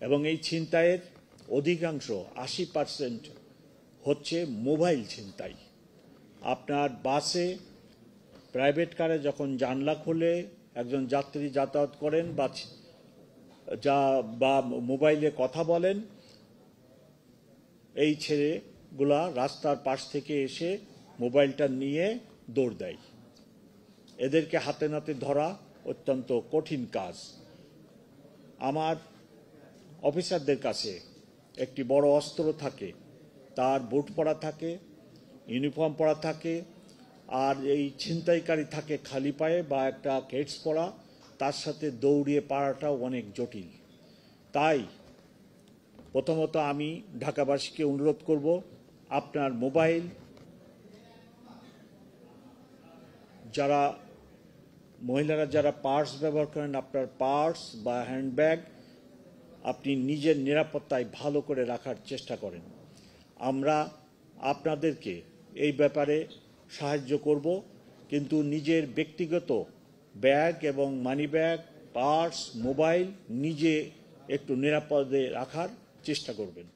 এবং এই ছিনতাইয়ের অধিকাংশ 80% হচ্ছে মোবাইল ছিনতাই। আপনার বাসে, প্রাইভেট কারে যখন জানলা খুলে একজন যাত্রী যাতায়াত করেন বা মোবাইলে কথা বলেন, এই ছেলেগুলা রাস্তার পাশ থেকে এসে মোবাইলটা নিয়ে দৌড় দেয়। এদেরকে হাতে নাতে ধরা অত্যন্ত কঠিন কাজ। আমার অফিসারদের কাছে একটি বড় অস্ত্র থাকে, তার বুট পরা থাকে, ইউনিফর্ম পরা থাকে, আর এই ছিনতাইকারী থাকে খালি পায়ে বা একটা কেটস পরা, তার সাথে দৌড়িয়ে পারাটাও অনেক জটিল। তাই প্রথমত আমি ঢাকাবাসীকে অনুরোধ করব, আপনার মোবাইল, যারা মহিলারা যারা পার্স ব্যবহার করেন, আপনার পার্স বা হ্যান্ডব্যাগ আপনি নিজের নিরাপত্তায় ভালো করে রাখার চেষ্টা করেন। আমরা আপনাদেরকে এই ব্যাপারে সাহায্য করব, কিন্তু নিজের ব্যক্তিগত ব্যাগ এবং মানি ব্যাগ, পার্স, মোবাইল নিজে একটু নিরাপদে রাখার চেষ্টা করবেন।